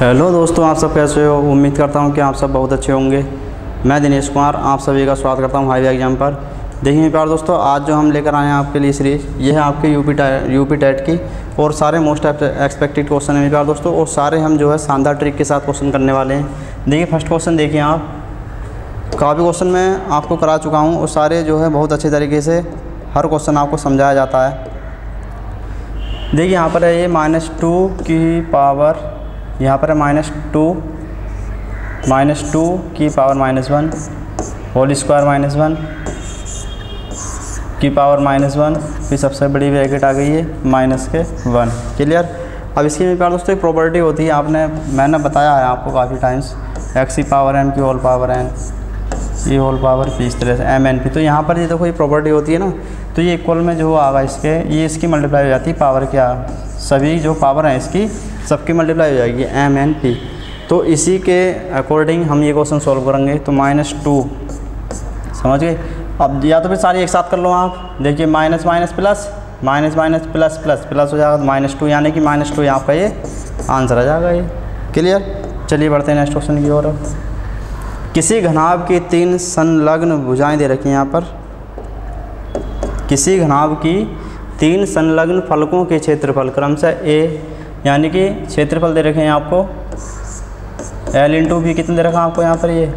Hello दोस्तों, आप सब कैसे हो। उम्मीद करता हूं कि आप सब बहुत अच्छे होंगे। मैं दिनेश कुमार आप सभी का स्वागत करता हूं हाईवे एग्जाम पर। देखिए प्यार दोस्तों, आज जो हम लेकर आए हैं आपके लिए सीरीज़, ये है आपके यूपी टेट की और सारे मोस्ट एक्सपेक्टेड क्वेश्चन है प्यार दोस्तों। और सारे हम जो है शानदार ट्रिक के साथ क्वेश्चन करने वाले हैं। देखिए फर्स्ट क्वेश्चन देखिए आप, काफ़ी क्वेश्चन मैं आपको करा चुका हूँ और सारे जो है बहुत अच्छे तरीके से हर क्वेश्चन आपको समझाया जाता है। देखिए यहाँ पर है ये -2 की पावर, यहाँ पर है -2 की पावर -1 होल स्क्वायर -1 की पावर -1, फिर सबसे बड़ी ब्रैकेट आ गई है -1। क्लियर। अब इसकी मेरे प्यार दोस्तों एक प्रॉपर्टी होती है, मैंने बताया है आपको काफ़ी टाइम्स, x की पावर n की होल पावर n ई होल पावर p, इस तरह से mn p। तो यहाँ पर ये देखो ये प्रॉपर्टी होती है ना, तो ये इक्वल में जो आगा इसके, ये इसकी मल्टीप्लाई हो जाती है पावर क्या, सभी जो पावर हैं इसकी सबकी मल्टीप्लाई हो जाएगी mn p। तो इसी के अकॉर्डिंग हम ये क्वेश्चन सॉल्व करेंगे। तो -2 समझ गए। अब या तो फिर सारी एक साथ कर लो आप। देखिए minus minus plus plus plus हो जाएगा तो -2, यानी कि -2 आपका ये आंसर आ जाएगा ये। क्लियर। चलिए बढ़ते हैं नेक्स्ट क्वेश्चन की ओर। किसी घनाभ की 3 संलग्न भुजाएं दे रखी हैं यहाँ पर। किसी घनाभ की 3 संलग्न फलकों के क्षेत्रफल क्रमशः a, यानी कि क्षेत्रफल दे रखे हैं आपको l × b, कितने दे रखा आपको यहाँ पर, ये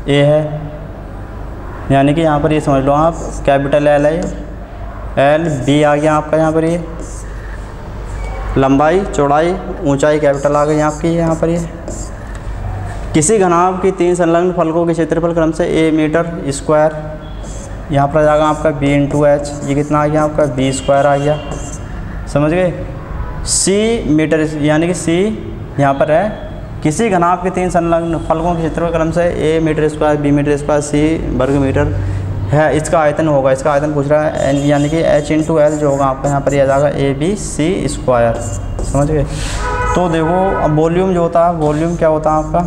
a है, यानी कि यहाँ पर ये समझ लो आप कैपिटल L है, L B आ गया आपका यहाँ पर, ये लंबाई चौड़ाई ऊंचाई कैपिटल आ गई आपकी यहाँ पर। ये किसी घनाभ की 3 संलग्न फलकों के क्षेत्रफल क्रमशः a मीटर स्क्वायर, यहाँ पर आ जाएगा आपका b × h, ये कितना आ गया आपका b² आ गया। समझ गए। c मीटर, यानी कि c यहाँ पर है किसी घनाभ के 3 संलग्न फलकों के क्षेत्रफल क्रमशः a metre square, b metre square, c वर्ग मीटर है। इसका आयतन होगा, इसका आयतन पूछ रहा है, यानी कि h × l जो होगा आपका यहाँ पर यह आ जाएगा abc²। समझ गए। तो देखो अब वॉल्यूम जो होता है, वॉल्यूम क्या होता है आपका,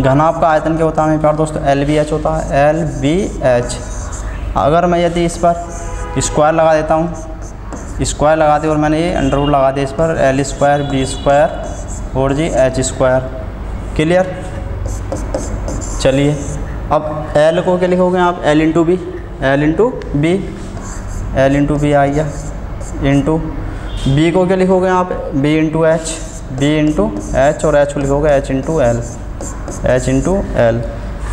घनाभ का आयतन क्या होता है मेरे प्यार दोस्तों, LBH होता है, LBH। अगर मैं यदि इस पर स्क्वायर लगा देता हूँ, स्क्वायर लगा दे और मैंने ये अंडरवुड लगा दिया इस पर, L² B² और जी H²। क्लियर। चलिए अब L को क्या लिखोगे आप, L × B, L × B, L × B आ गया इंटू B को क्या लिखोगे आप, B × H, B × H और H को लिखोगे H × L, H × L।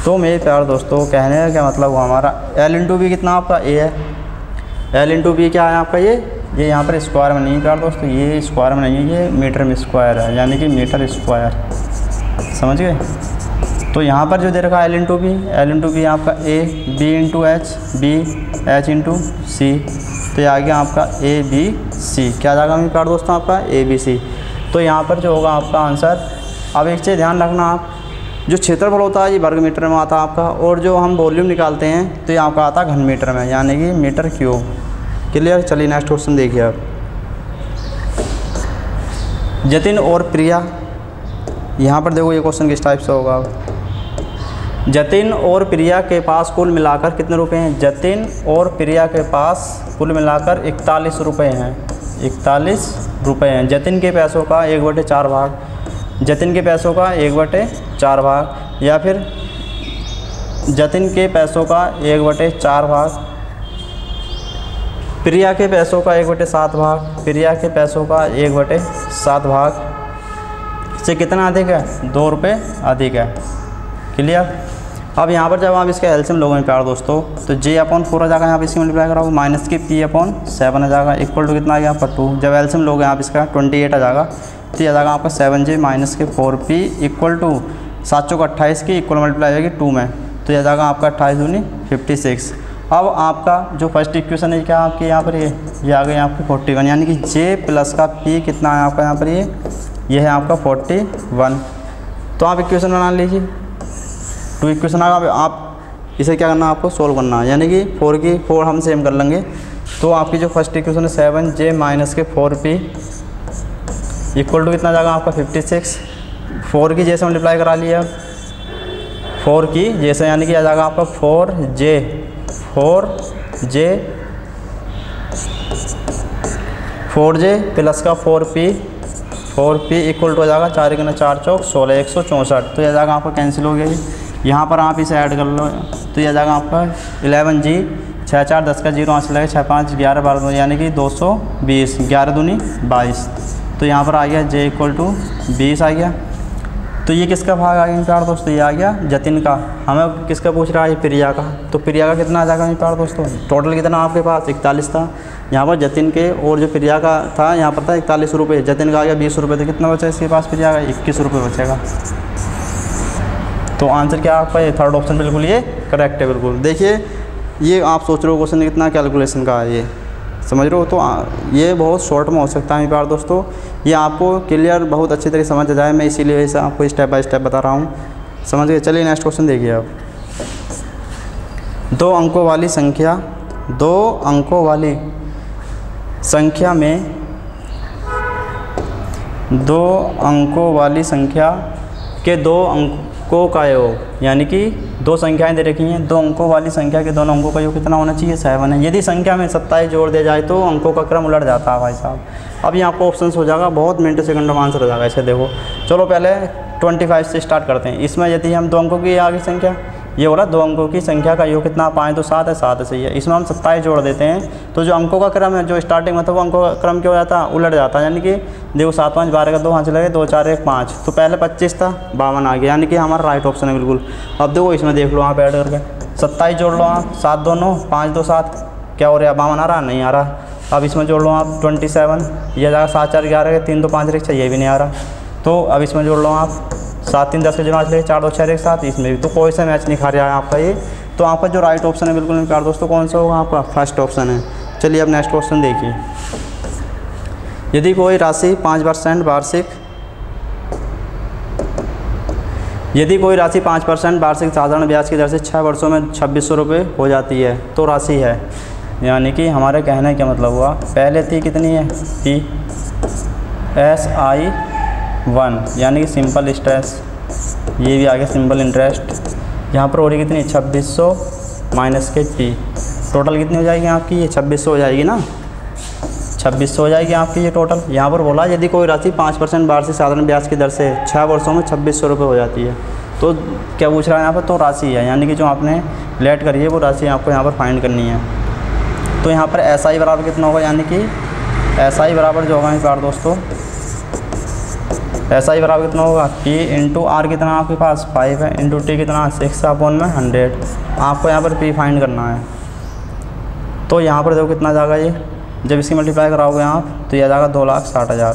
तो मेरे प्यार दोस्तों कहने का क्या मतलब हुआ हमारा, L × B कितना आपका A है, L × B क्या है आपका, ये यहाँ पर स्क्वायर में नहीं है प्यार दोस्तों, ये स्क्वायर में नहीं है, ये मीटर में स्क्वायर है, यानी कि मीटर स्क्वायर। समझ गए। तो यहाँ पर जो दे रखा है L × B आपका A, B × H, B H × C, तो ये आ गया आपका ABC। क्या जाएगा मेरे प्यार दोस्तों आपका ABC। तो यहाँ पर जो होगा आपका आंसर। अब एक चीज़ ध्यान रखना आप, जो क्षेत्रफल होता है ये वर्ग मीटर में आता है आपका, और जो हम वॉल्यूम निकालते हैं तो ये आपका आता है घन मीटर में, यानी कि मीटर क्यूब। क्लियर। चलिए नेक्स्ट क्वेश्चन देखिए आप। जतिन और प्रिया, यहाँ पर देखो ये क्वेश्चन किस टाइप से होगा। जतिन और प्रिया के पास कुल मिलाकर कितने रुपए हैं, जतिन और प्रिया के पास कुल मिलाकर 41 रुपये हैं, 41 रुपये हैं। जतिन के पैसों का 1/4 भाग, जतिन के पैसों का 1/4 भाग, या फिर जतिन के पैसों का 1/4 भाग, प्रिया के पैसों का 1/7 भाग, प्रिया के पैसों का 1/7 भाग से कितना अधिक है, 2 रुपये अधिक है। क्लियर। अब यहाँ पर जब आप इसका एलसीएम लोगे प्यार दोस्तों, तो J/4 आ जाएगा, यहाँ पर इसकी मल्टीप्लाई कराओ माइनस की P/7 आ जाएगा, इक्वल टू कितना आ गया आपका 2। जब एलसीएम लोगे आप इसका 28 आ जाएगा, तो आ जाएगा आपका 7J - के 4P इक्वल टू 7 चौक 28 की इक्वल मल्टीप्लाई जाएगी 2 में, तो यह जाएगा आपका 28 दूनी 56। अब आपका जो फर्स्ट इक्वेशन है क्या आपकी यहाँ पर, ये आ गई आपकी 41, यानी कि J प्लस का P कितना है आपका यहाँ पर, ये है आपका 41। तो आप इक्वेशन बना लीजिए, 2 इक्वेशन आ गया। आप इसे क्या करना है, आपको सोल्व करना है, यानी कि 4 की 4 हम सेम कर लेंगे। तो आपकी जो फर्स्ट इक्वेशन है 7J - के 4P इक्वल टू कितना जाएगा आपका 56। 4 की जैसे मल्टीप्लाई करा लिया, 4 की जैसे, यानी कि आ जाएगा आपका 4J प्लस का 4P 4p इक्वल टू हो जाएगा 4 गुना 4 चौक 16, 164। तो यह जाएगा आपका कैंसिल हो गया ये। यहाँ पर आप इसे ऐड कर लो तो यह जाएगा आपका 11G 6 4 10 का 0 8 लगे 6 5 11 12 यानी कि 220, 11 दूनी 22। तो यहाँ पर आ गया j इक्वल टू 20 आ गया। तो ये किसका भाग आ गया प्यार दोस्तों, ये आ गया जतिन का। हमें किसका पूछ रहा है, ये प्रिया का। तो प्रिया का कितना आ जाएगा प्यार दोस्तों, टोटल कितना आपके पास 41 था। यहाँ पर जतिन के और जो प्रिया का था यहाँ पर था 41 रुपये, जतिन का आ गया 20 रुपये। तो कितना बचा इसके पास प्रिया का, 21 रुपये बचेगा। तो आंसर क्या आपका, ये थर्ड ऑप्शन बिल्कुल ये करेक्ट है बिल्कुल। देखिए ये आप सोच रहे हो क्वेश्चन कितना कैलकुलेशन का है, ये समझ रहे हो। तो ये बहुत शॉर्ट में हो सकता है प्यार दोस्तों, ये आपको क्लियर बहुत अच्छी तरीके समझ जाए, मैं इसीलिए इसे आपको स्टेप बाय स्टेप बता रहा हूँ, समझ गए। चलिए नेक्स्ट क्वेश्चन देखिए आप। 2 अंकों वाली संख्या, 2 अंकों वाली संख्या में 2 अंकों वाली संख्या के 2 अंकों का योग, यानी कि 2 संख्याएं दे रखी हैं, 2 अंकों वाली संख्या के दोनों अंकों का योग कितना होना चाहिए, 7 है। यदि संख्या में 27 जोड़ दिया जाए तो अंकों का क्रम उलट जाता है भाई साहब। अब यहाँ आपको ऑप्शंस हो जाएगा, बहुत मिनट सेकंड में आंसर हो जाएगा। इसे देखो, चलो पहले 25 से स्टार्ट करते हैं। इसमें यदि हम 2 अंकों की आगे संख्या, ये हो रहा 2 अंकों की संख्या का योग कितना 5 तो 7 है, 7 सही है। इसमें हम 27 जोड़ देते हैं तो जो अंकों का क्रम है, जो स्टार्टिंग में था वो अंकों का क्रम क्या हो जाता है, उलट जाता है। यानी कि देखो 7 5 12 का 2 हाथ चले गए, 2 4 1 5, तो पहले 25 था 52 आ गया, यानी कि हमारा राइट ऑप्शन है बिल्कुल। अब देखो इसमें देख लो आप ऐड करके 27 जोड़ लो आप, 7 2 9 5 2 7, क्या हो रहा है 52 आ रहा, नहीं आ रहा। अब इसमें जोड़ लो आप 27, यह जाएगा 7 4 11 3 2 5 1 6, ये भी नहीं आ रहा। तो अब इसमें जोड़ लो आप 7 3 10 के जो 4 2 6 1 7, इसमें भी तो कोई सा मैच नहीं खा रहा है आपका ये। तो आपका जो राइट ऑप्शन है बिल्कुल प्यार दोस्तों कौन सा होगा आपका, फर्स्ट ऑप्शन है। चलिए अब नेक्स्ट क्वेश्चन देखिए। यदि कोई राशि 5% वार्षिक, यदि कोई राशि 5% वार्षिक साधारण ब्याज की दर से 6 वर्षों में 2600 रुपये हो जाती है तो राशि है, यानी कि हमारे कहने का मतलब हुआ पहले थी कितनी है PSI1, यानी कि सिंपल इंटरेस्ट, ये भी आ गया सिंपल इंटरेस्ट। यहाँ पर हो रही कितनी 2600 माइनस के P, टोटल कितनी हो जाएगी आपकी, ये 2600 हो जाएगी ना, 2600 हो जाएगी आपकी ये टोटल। यहाँ पर बोला यदि कोई राशि 5% वार्षिक साधारण ब्याज की दर से 6 वर्षों में 2600 रुपये हो जाती है तो क्या पूछ रहा है यहाँ पर, तो राशि है, यानी कि जो आपने लेट करी है वो राशि आपको यहाँ पर फाइंड करनी है। तो यहाँ पर SI बराबर कितना होगा, यानी कि SI बराबर जो होगा प्यार दोस्तों, SI बराबर कितना होगा P इंटू R कितना आपके पास 5 है, इंटू T कितना 6/100। आपको यहाँ पर P फाइंड करना है। तो यहाँ पर देखो कितना जाएगा ये, जब इसकी मल्टीप्लाई कराओगे आप तो यह जाएगा 2,60,000,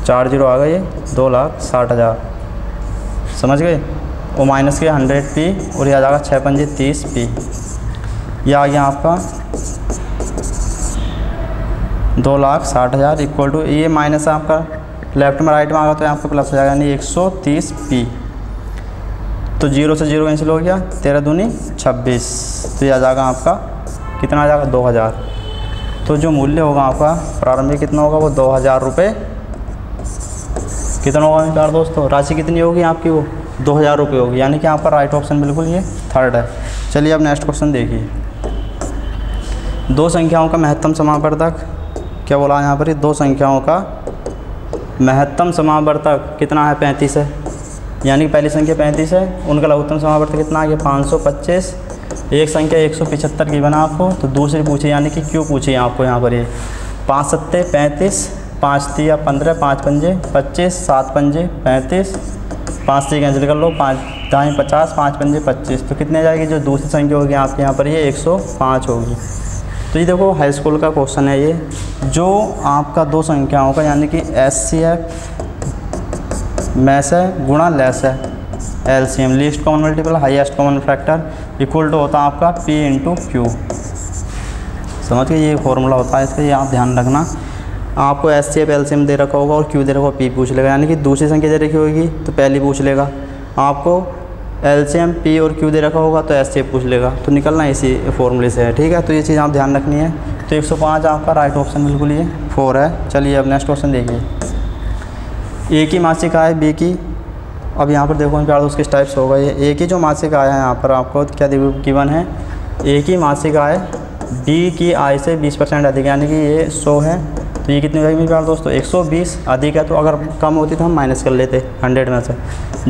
4 0 आ गए, ये 2,60,000 समझ गए। वो माइनस के 100p और यह जाएगा 6 5 30p, यह आ गया आपका 2,60,000 इक्वल टू, ये माइनस आपका लेफ्ट में राइट में आ गया तो आपका प्लस हो जाएगा, यानी 130p। तो 0 से 0 कैंसिल हो गया, 13 दूनी 26, तो यह आ जाएगा आपका कितना आ जाएगा 2,000। तो जो मूल्य होगा आपका प्रारंभिक कितना होगा, वो 2,000 रुपये कितना होगा प्यार दोस्तों, राशि कितनी होगी आपकी, वो 2,000 रुपये होगी, यानी कि आपका राइट ऑप्शन बिल्कुल ये थर्ड है। चलिए अब नेक्स्ट क्वेश्चन देखिए। 2 संख्याओं का महत्तम समावर्तक, क्या बोला यहाँ पर, 2 संख्याओं का महत्तम समावर्तक कितना है 35 है, यानी कि पहली संख्या 35 है, उनका लघुत्तम समावर्तक कितना आ गया 525। एक संख्या 175 की बना आपको, तो दूसरी पूछी, यानी कि क्यों पूछी आपको यहाँ पर, ये 5 7 35, 5 3 15, 5 5 25, 7 5 35, 5 3 कैंसिल कर लो, 5 दाएँ 50, 5 5 25, तो कितने जाएगी जो दूसरी संख्या होगी आपके यहाँ पर, ये 105 होगी। तो ये देखो हाई स्कूल का क्वेश्चन है ये, जो आपका 2 संख्याओं का यानी कि HCF मैस है गुणा लेस है LCM least common multiple highest common factor equal to होता है आपका P इंटू Q। समझ गए, ये फॉर्मूला होता है इसका, ये आप ध्यान रखना। आपको HCF LCM दे रखा होगा और Q दे रखा होगा, P पूछ लेगा, यानी कि दूसरी संख्या दे रखी होगी तो पहली पूछ लेगा। आपको LCM P और Q दे रखा होगा तो HCF पूछ लेगा, तो निकलना इसी फॉर्मूले से है, ठीक है। तो ये चीज़ आप ध्यान रखनी है। तो 105 आपका राइट ऑप्शन बिल्कुल ये 4 है। चलिए अब नेक्स्ट क्वेश्चन देखिए। A की मासिक आय B की, अब यहाँ पर देखो प्यार उसके टाइप्स होगा, ये A की जो मासिक आय है यहाँ पर आपको क्या गिवन है, A की मासिक आय B की आय से 20% अधिक, यानी कि ये 100 है तो ये कितनी हो जाएगी मेरे प्यारे दोस्तों 120, अधिक है तो अगर कम होती तो हम माइनस कर लेते 100 में से।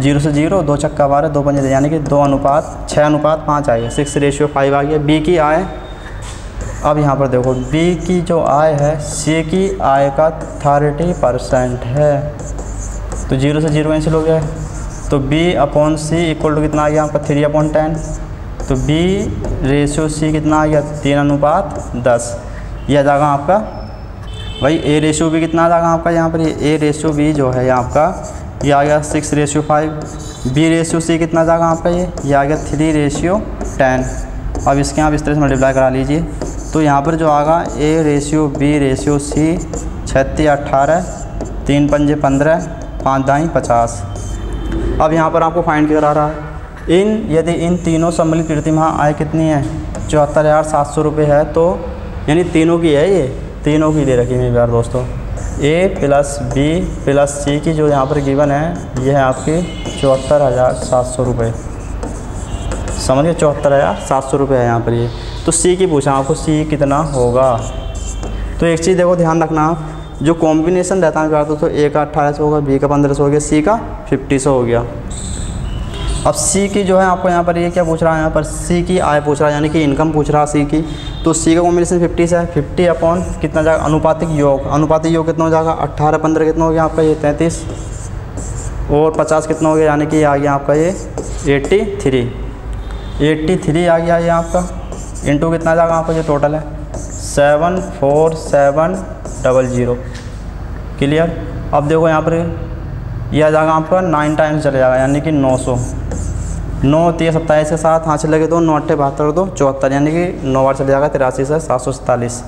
0 से 0, 2 छक्का 12, 2 पंजे, यानी कि 6:5 आ गया, 6:5 आ गया। बी की आय, अब यहाँ पर देखो बी की जो आय है सी की आय का 30% है, तो 0 से 0 कैंसिल हो गया, तो B/C इक्वल टू कितना आ गया आपका 3/10। तो B/C कितना आ गया 3:10। यह जाएगा आपका भाई A/B कितना आ जाएगा आपका यहाँ पर, ये A/B जो है यहाँ आपका ये आ गया 6:5। B/C कितना जाएगा आपका, ये आ गया 3:10। अब इसके आप इस तरह से मल्टीप्लाई करा लीजिए, तो यहाँ पर जो आएगा A/B/C 36/18, 3 पंजे 15, 5 दाई 50। अब यहाँ पर आपको फाइंड करा रहा है यदि इन तीनों सम्मिलित प्रतिमाह आय कितनी है 74,700 रुपये है, तो यानी तीनों की है, ये तीनों की दे रखी है मेरे प्यारे दोस्तों। A+B+C की जो यहाँ पर गिवन है ये है आपकी 74,700 रुपये, समझिए 74,700 रुपये है यहाँ पर ये। तो C की पूछा आपको, C कितना होगा। तो एक चीज़ देखो ध्यान रखना आप, जो कॉम्बिनेशन रहता है दोस्तों A का 1800 होगा, B का 1500 हो गया, C का 50 हो गया। अब C की जो है आपको यहाँ पर ये क्या पूछ रहा है, यहाँ पर C की आय पूछ रहा है, यानी कि इनकम पूछ रहा है C की। तो C का कॉम्बिनेशन 50 है, 50 अपॉन कितना जाएगा अनुपातिक योग कितना हो जाएगा 18 15 कितना हो गया आपका ये 33, और 50 कितना हो गया, यानी कि ये आ गया आपका ये 83 आ गया ये आपका, इंटू कितना जाएगा आपका ये टोटल है 74700। क्लियर। अब देखो यहाँ पर यह आ जाएगा आपका 9 टाइम्स चले जाएगा, यानी कि 900। 9 3 27 के साथ हाथ से लगे तो 9 8 72 तो 74, यानी कि 9 बार चले जाएगा 83 से 747।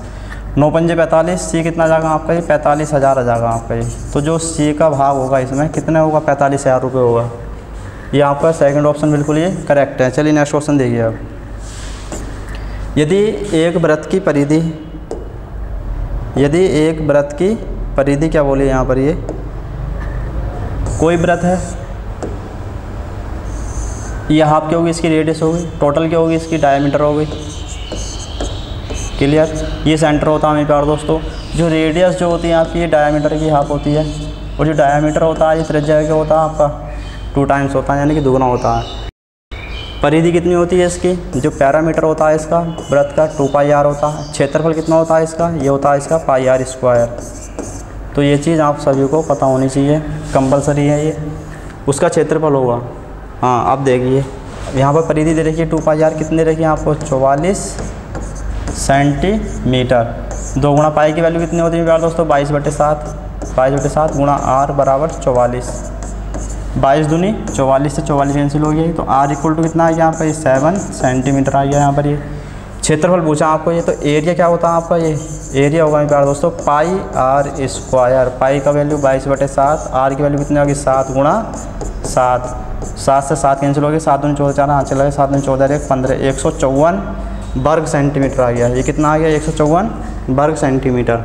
9 पंजे 45, C कितना जाएगा आपका ये 45,000 आ जाएगा आपका ये। तो जो C का भाग होगा इसमें कितने होगा 45,000 रुपये होगा। ये आपका सेकंड ऑप्शन बिल्कुल ये करेक्ट है। चलिए नेक्स्ट क्वेश्चन देखिए अब। यदि एक व्रत की परिधि क्या बोली यहाँ पर, ये कोई व्रत है, ये हाफ क्या होगी इसकी रेडियस होगी, टोटल क्या होगी इसकी डायमीटर होगी। क्लियर। ये सेंटर होता है मेरे प्यारे दोस्तों। जो रेडियस जो होती है आपकी ये डायमीटर की हाफ होती है, और जो डायमीटर होता है ये त्रिज्या क्या होता है आपका 2 टाइम्स होता है, यानी कि दुगना होता है। परिधि कितनी होती है इसकी, जो पैरामीटर होता है इसका व्रत का 2πr होता है। क्षेत्रफल कितना होता है इसका, ये होता है इसका πr²। तो ये चीज़ आप सभी को पता होनी चाहिए, कंपलसरी है ये। उसका क्षेत्रफल होगा, हाँ अब देखिए यहाँ पर परिधि दे रखी है 2πr कितने रखी है आपको 44 सेंटीमीटर। 2 गुणा पाई की वैल्यू कितनी होती है प्यारे दोस्तों 22/7 गुणा r बराबर 44। 22 दूनी 44 से 44 कैंसिल हो गई, तो r इक्वल टू कितना आ गया यहाँ पर 7 सेंटीमीटर आ गया यहाँ पर ये। क्षेत्रफल पूछा आपको ये, तो एरिया क्या होता है आपका, ये एरिया होगा प्यारे दोस्तों πr²। पाई का वैल्यू 22/7, r की वैल्यू कितनी होगी 7 गुणा 7। 7 से 7 कैंसिल हो गया, 7 दूनी 14 4 हाथ चला गया, 7 दूनी 14 15 154 वर्ग सेंटीमीटर आ गया। ये कितना आ गया 154 वर्ग सेंटीमीटर।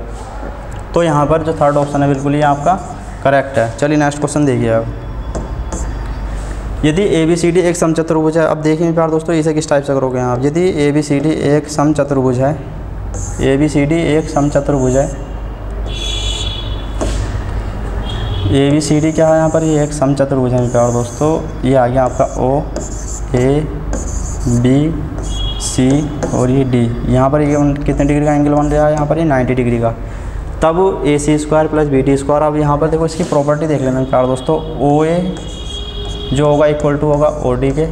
तो यहाँ पर जो थर्ड ऑप्शन है बिल्कुल ये आपका करेक्ट है। चलिए नेक्स्ट क्वेश्चन देखिए अब। यदि ABCD एक समचतुर्भुज है, अब देखिए प्यारे दोस्तों इसे किस टाइप से करोगे आप। यदि ABCD एक समचतुर्भुज है, ABCD एक समचतुर्भुज है, ABCD क्या है यहाँ पर, ये एक समचतुर्भुज है प्यारे दोस्तों। ये आ गया आपका OABC और ये D। यहाँ पर ये कितने डिग्री का एंगल बन रहा है यहाँ पर, ये 90 डिग्री का। तब AC² + BD²। अब यहाँ पर देखो इसकी प्रॉपर्टी देख लेना प्यारे दोस्तों। OA जो होगा इक्वल टू होगा OD के,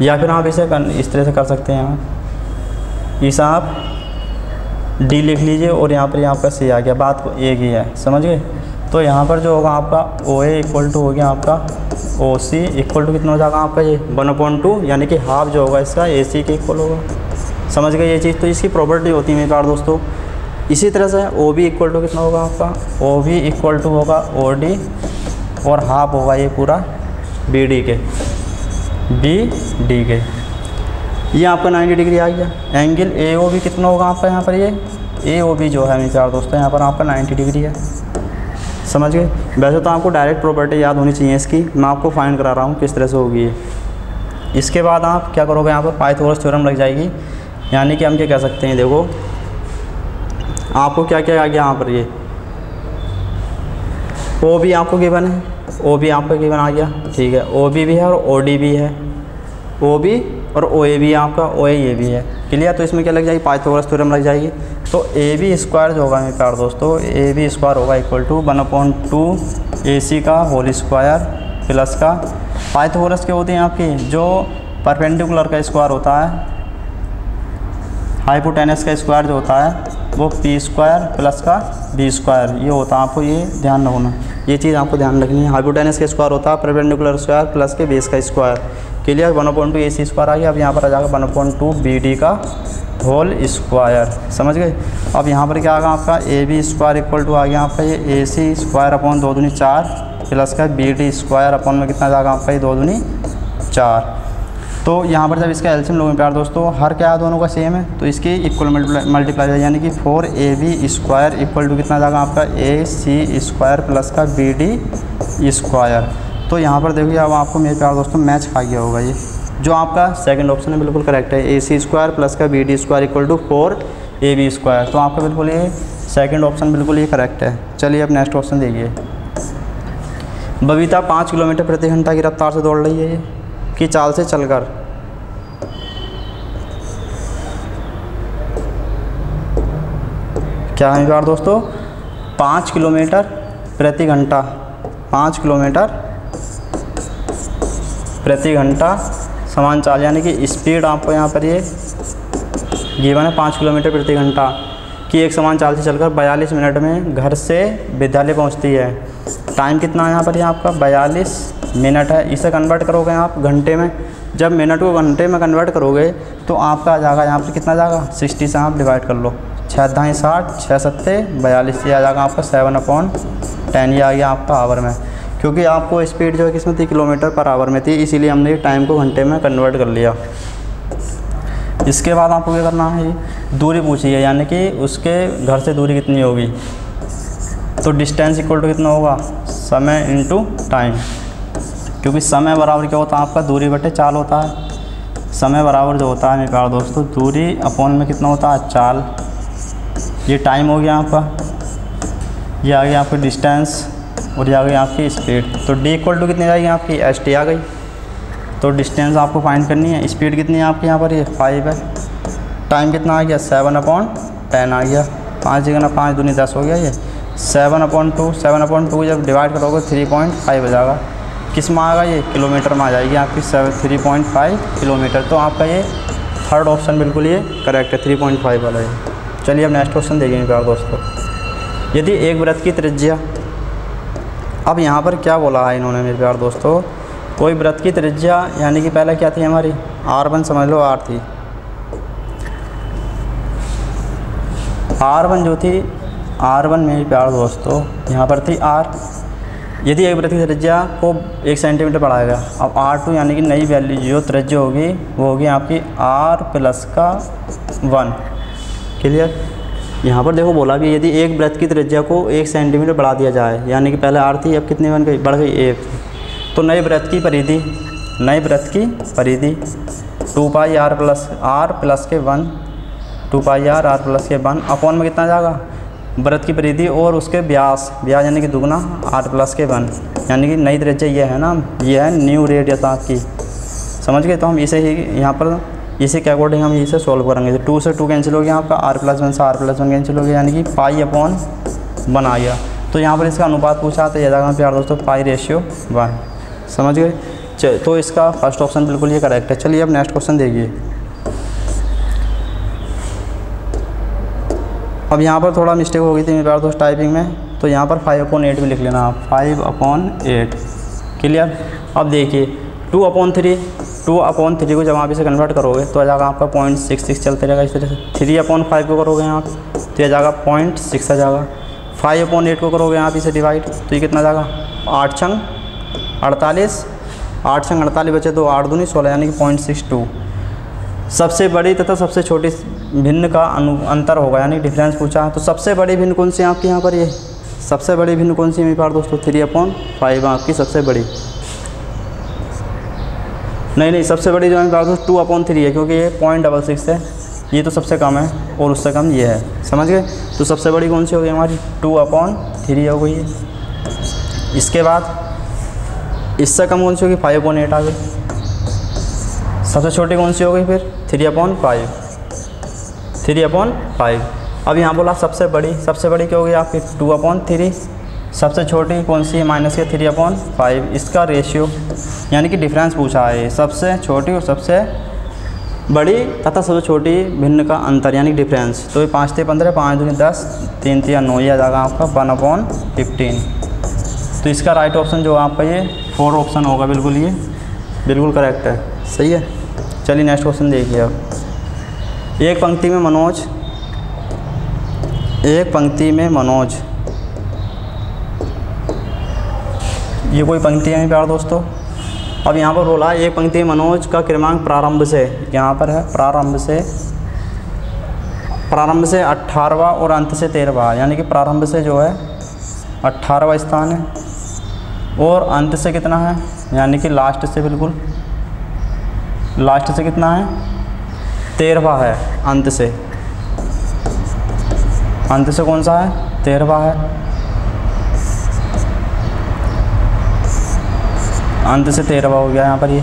या फिर आप इसे इस तरह से कर सकते हैं, इसे आप D लिख लीजिए और यहाँ पर आपका C आ गया, बात को एक ही है, समझ गए। तो यहाँ पर जो होगा आपका OA इक्वल टू हो गया आपका OC इक्वल टू कितना हो जाएगा आपका ये 1/2, यानी कि हाफ जो होगा इसका AC के इक्वल होगा, समझ गए ये चीज़। तो इसकी प्रॉपर्टी होती है मेरे प्यारे दोस्तों। इसी तरह से OB इक्वल टू कितना होगा आपका, OB इक्वल टू होगा OD और हाफ होगा ये पूरा BD के। ये आपका 90 डिग्री आ गया। एंगल AOB कितना होगा आपका यहाँ पर, ये AOB जो है मेरे प्यारे दोस्तों यहाँ पर आपका 90 डिग्री है, समझ गए। वैसे तो आपको डायरेक्ट प्रॉपर्टी याद होनी चाहिए इसकी, मैं आपको फाइंड करा रहा हूँ किस तरह से होगी ये। इसके बाद आप क्या करोगे, यहाँ पर पाइथागोरस थ्योरम लग जाएगी, यानी कि हम क्या कह सकते हैं, देखो आपको क्या क्या आ गया यहाँ पर, ये ओ भी आपको गिवन है, ओ भी आपका गिवन आ गया, ठीक है। ओ भी है और ओ डी भी है, ओ भी और ओ ए भी आपका, ओ ए ये भी है, क्लियर। तो इसमें क्या लग जाएगी, पाइथागोरस थ्योरम लग जाएगी। तो ए बी स्क्वायर जो होगा मेरे प्यार दोस्तों, ए बी स्क्वायर होगा इक्वल टू 1/2 ए सी का होल स्क्वायर प्लस का, पाइथागोरस के होते हैं आपके जो परपेंडिकुलर का स्क्वायर होता है, हाइपोटेनस का स्क्वायर जो होता है वो पी स्क्वायर प्लस का बी स्क्वायर, ये होता है। आपको ये ध्यान रखना, ये चीज़ आपको ध्यान रखनी है। हाइपोटेनस का स्क्वायर होता है परपेंडिकुलर स्क्वायर प्लस के बेस का square, clear. 1/2 A C square आ गया। अब यहाँ पर आ जाएगा 1/2 बी डी का होल स्क्वायर, समझ गए। अब यहाँ पर क्या आएगा आपका, A B square equal to आ गया आपका ये ए सी स्क्वायर अपॉन 2 दूनी 4 प्लस का बी डी स्क्वायर अपॉन में कितना जाएगा आपका ये 2 दूनी 4। तो यहाँ पर जब इसका एलसीएम लोगे प्यार दोस्तों, हर क्या दोनों का सेम है, तो इसकी इक्वल मल्टीप्लाई यानी कि 4ab स्क्वायर इक्वल टू कितना जाएगा आपका ए सी स्क्वायर प्लस का बी डी स्क्वायर। तो यहाँ पर देखिए अब आपको मेरे प्यार दोस्तों मैच खा गया होगा, ये जो आपका सेकंड ऑप्शन है बिल्कुल करेक्ट है, ए सी स्क्वायर प्लस का B D square equal to 4ab square. तो आपका बिल्कुल ये सेकंड ऑप्शन बिल्कुल ये करेक्ट है। चलिए अब नेक्स्ट ऑप्शन देखिए। बबीता 5 किलोमीटर प्रति घंटा की रफ्तार से दौड़ रही है ये की चाल से चलकर, क्या है प्यार दोस्तों, 5 किलोमीटर प्रति घंटा, 5 किलोमीटर प्रति घंटा समान चाल, यानी कि स्पीड आपको यहाँ पर ये गिवन है 5 किलोमीटर प्रति घंटा की एक समान चाल से चलकर 42 मिनट में घर से विद्यालय पहुँचती है। टाइम कितना है यहाँ पर, ये आपका 42 मिनट है। इसे कन्वर्ट करोगे आप घंटे में, जब मिनट को घंटे में कन्वर्ट करोगे तो आपका आ जाएगा यहाँ पर कितना जाएगा, 60 से आप डिवाइड कर लो, 6 × 60, 6 × 7 42, ये आ जाएगा आपका 7/10, ये आ गया आपका आवर में। क्योंकि आपको स्पीड जो है किसमें थी, किलोमीटर पर आवर में थी, इसीलिए हमने टाइम को घंटे में कन्वर्ट कर लिया। इसके बाद आपको क्या करना है, दूरी पूछी है, यानी कि उसके घर से दूरी कितनी होगी। तो डिस्टेंस इक्वल टू कितना होगा, समय इंटू टाइम, क्योंकि समय बराबर क्या होता है आपका, दूरी बटे चाल होता है। समय बराबर जो होता है मेरे प्यारे दोस्तों, दूरी अपॉन में कितना होता है, चाल। ये टाइम हो गया आपका, ये आ गया आपकी डिस्टेंस और ये आ गई आपकी स्पीड। तो डी इक्वल टू कितनी जाएगी आपकी, एस टी आ गई। तो डिस्टेंस आपको फाइंड करनी है, स्पीड कितनी है आपके यहाँ पर, ये 5 है। टाइम कितना आ गया, 7/10 आ गया, 5 जगह 5 दूनी 10 हो गया, ये 7/2, 7/2 जब डिवाइड करोगे 3.5 हो जाएगा। किस में आएगा, ये किलोमीटर में आ जाएगी आपकी 3.5 किलोमीटर। तो आपका ये थर्ड ऑप्शन बिल्कुल ये करेक्ट है, 3.5 वाला है। चलिए अब नेक्स्ट क्वेश्चन देखेंगे प्यार दोस्तों। यदि एक वृत्त की त्रिज्या, अब यहाँ पर क्या बोला है इन्होंने मेरे प्यार दोस्तों, कोई वृत्त की त्रिज्या, यानी कि पहले क्या थी हमारी, r1 समझ लो, r थी, r1 जो थी, r1 मेरे प्यार दोस्तों यहाँ पर थी r। यदि एक वृत्त की त्रिज्या को 1 सेंटीमीटर बढ़ाया गया, अब r2 यानी कि नई वैल्यू जो त्रिज्या होगी वो होगी आपकी r प्लस का 1, क्लियर। यहाँ पर देखो बोला कि यदि एक वृत्त की त्रिज्या को 1 सेंटीमीटर बढ़ा दिया जाए, यानी कि पहले r थी, अब कितनी बन गई, बढ़ गई 1। तो नए वृत्त की परिधि, नए वृत्त की परिधि 2πr प्लस के 1, 2πr प्लस के 1 अपॉन में कितना जाएगा, वृत्त की परिधि और उसके व्यास, व्यास यानी कि दुगना r प्लस के 1, यानी कि नई त्रिज्या ये है ना, ये है न्यू रेडियस आपकी, समझ गए। तो हम इसे ही यहाँ पर इसी के अकॉर्डिंग हम इसे सॉल्व करेंगे। तो 2 से 2 कैंसिल हो गया आपका, r+1 से r+1 कैंसिल हो गया, यानी कि π/1 आ गया। तो यहाँ पर इसका अनुपात पूछा तो ये जाएगा प्यार दोस्तों π/1, समझ गए। तो इसका फर्स्ट ऑप्शन बिल्कुल ये करेक्ट है। चलिए अब नेक्स्ट क्वेश्चन देखिए। अब यहाँ पर थोड़ा मिस्टेक हो गई थी मेरे प्यार दोस्त टाइपिंग में, तो यहाँ पर 5/8 भी लिख लेना आप, 5/8, क्लियर। अब देखिए 2/3 को जब आप इसे कन्वर्ट करोगे तो आ जाएगा आपका 0.66 चलते रहेगा इस तरह से। 3/5 को करोगे आप तो ये जाएगा 0.6 आ जाएगा। 5/8 को करोगे आप इसे डिवाइड तो ये कितना जाएगा, 8 छंग 48, 8 छंग 48 बचे तो 8 दूनी 16, यानी कि 0.62। सबसे बड़ी तथा सबसे छोटी भिन्न का अंतर होगा, यानी डिफरेंस पूछा है। तो सबसे बड़ी भिन्न कौन सी है आपकी यहाँ पर, ये सबसे बड़ी भिन्न कौन सी है मेरे पास दोस्तों, 3/5 आपकी सबसे बड़ी। नहीं सबसे बड़ी जो है 2/3 है, क्योंकि ये 0.66 है, ये तो सबसे कम है और उससे कम ये है, समझ गए। तो सबसे बड़ी कौन सी हो गई हमारी 2/3 हो गई है। इसके बाद इससे कम कौन सी होगी 5/8 आ गई। सबसे छोटी कौन सी हो गई फिर 3/5। 3/5। अब यहाँ बोला सबसे बड़ी क्या होगी आपकी 2/3। सबसे छोटी कौन सी है माइनस के 3/5। इसका रेशियो यानी कि डिफरेंस पूछा है, सबसे छोटी और सबसे बड़ी तथा सबसे छोटी भिन्न का अंतर यानी डिफरेंस। तो ये 5 × 15, 5 × 10, 3 × 9, ये आ जाएगा आपका 1/15। तो इसका राइट ऑप्शन जो आपका ये 4 ऑप्शन होगा, बिल्कुल ये बिल्कुल करेक्ट है, सही है। चलिए नेक्स्ट क्वेश्चन देखिए। अब एक पंक्ति में मनोज, ये कोई पंक्ति है प्यार दोस्तों। अब यहाँ पर बोला एक पंक्ति में मनोज का क्रमांक प्रारंभ से, यहाँ पर है प्रारंभ से 18वां और अंत से 13वां, यानी कि प्रारंभ से जो है 18वां स्थान है और अंत से कितना है, यानी कि लास्ट से, बिल्कुल लास्ट से कितना है 13वां है। अंत से कौन सा है 13वां है, अंत से 13वां हो गया यहाँ पर। ये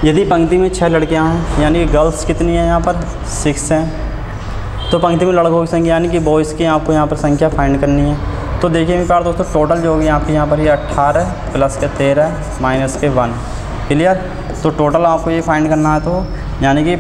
यदि पंक्ति में 6 लड़कियाँ हैं, यानी कि गर्ल्स कितनी है यहाँ पर 6 हैं, तो पंक्ति में लड़कों की संख्या यानी कि बॉयज़ की आपको यहाँ पर संख्या फाइंड करनी है। तो देखिए मेरे प्यार दोस्तों टोटल जो होगी आपकी यहाँ पर ये 18 प्लस के 13 माइनस के 1, क्लियर। तो टोटल आपको ये फाइंड करना है, तो यानी कि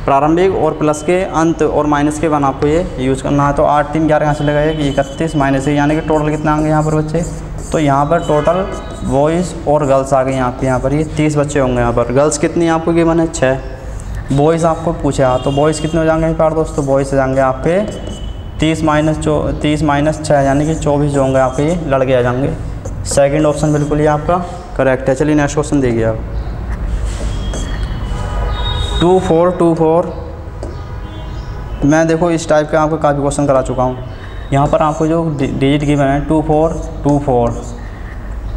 प्रारंभिक और प्लस के अंत और माइनस के 1 आपको ये यूज़ करना है। तो 8 3 11 यहाँ से लगाइए कि 31 माइनस 1, यानी कि टोटल कितना होंगे यहाँ पर बच्चे। तो यहाँ पर टोटल बॉयज़ और गर्ल्स आ गए आपके यहाँ पर ये 30 बच्चे होंगे यहाँ पर। गर्ल्स कितनी आपको गिवन है 6, बॉयज़ आपको पूछा, तो बॉयज़ कितने हो जाएंगे प्यार दोस्तों, बॉयज़ हो जाएंगे आपके 30 माइनस 6, यानी कि 24 जो होंगे आपके ये लड़के आ जाएंगे। सेकंड ऑप्शन बिल्कुल ही आपका करेक्ट है। चलिए नेक्स्ट क्वेश्चन देखिए आप। 2 4 2 4, मैं देखो इस टाइप के आपको काफ़ी क्वेश्चन करा चुका हूँ। यहाँ पर आपको जो डिजिट गिवन है 2 4 2 4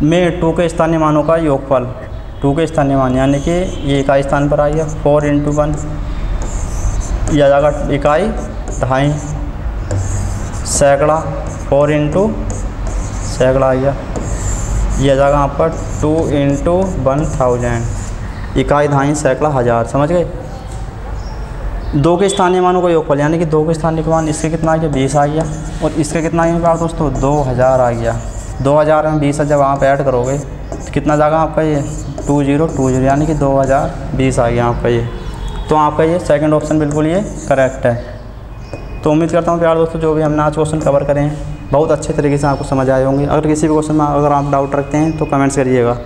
में 2 के स्थानीय मानों का योगफल, 2 के स्थानीय मान यानी कि ये इकाई स्थान पर आइए 4 × 1, यह आ जाएगा इकाई दहाई, सैकड़ा 4 × सैकड़ा आइए, यह आ जाएगा आपका 2 × 1000, इकाई दहाई सैकड़ा हज़ार, समझ गए। 2 के स्थानीय मानों का योगफल यानी कि 2 के स्थानीय मान, इसके कितना आ गया 20 आ गया, और इसका कितना आ गया दोस्तों 2000 आ गया। 2000 में 20 जब आप ऐड करोगे तो कितना जाएगा आपका ये 2020, यानी कि 2020 आ गया आपका ये। तो आपका ये सेकंड ऑप्शन बिल्कुल ये करेक्ट है। तो उम्मीद करता हूँ प्यार दोस्तों जो भी हमने आज क्वेश्चन कवर करें हैं बहुत अच्छे तरीके से आपको समझ आए होंगे। अगर किसी भी क्वेश्चन में अगर आप डाउट रखते हैं तो कमेंट्स करिएगा।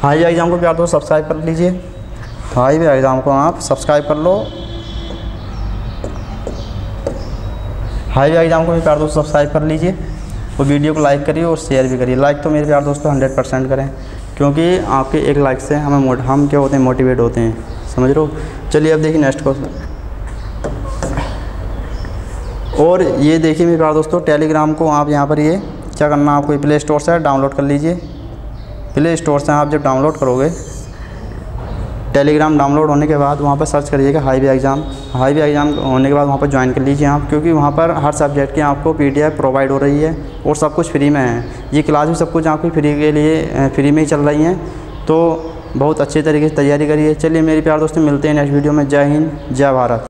हाई एग्ज़ाम को प्यार दोस्तों सब्सक्राइब कर लीजिए, हाई एग्ज़ाम को आप सब्सक्राइब कर लो, हाई एग्ज़ाम को भी प्यार दोस्तों सब्सक्राइब कर लीजिए और वीडियो को लाइक करिए और शेयर भी करिए। लाइक तो मेरे प्यार दोस्तों 100% करें, क्योंकि आपके एक लाइक से हम क्या होते हैं मोटिवेट होते हैं, समझ रहे हो। चलिए अब देखिए नेक्स्ट क्वेश्चन। और ये देखिए मेरे प्यार दोस्तों टेलीग्राम को आप यहाँ पर ये क्या करना है, आपको प्ले स्टोर से डाउनलोड कर लीजिए। प्ले स्टोर से आप जब डाउनलोड करोगे टेलीग्राम, डाउनलोड होने के बाद वहाँ पर सर्च करिएगा हाईवे एग्ज़ाम। हाईवे एग्ज़ाम होने के बाद वहाँ पर ज्वाइन कर लीजिए आप, क्योंकि वहाँ पर हर सब्जेक्ट की आपको PDF प्रोवाइड हो रही है और सब कुछ फ्री में है। ये क्लास भी सब कुछ आपकी फ्री के लिए फ्री में ही चल रही हैं, तो बहुत अच्छे तरीके से तैयारी करिए। चलिए मेरे प्यार दोस्तों मिलते हैं नेक्स्ट वीडियो में। जय हिंद, जय भारत।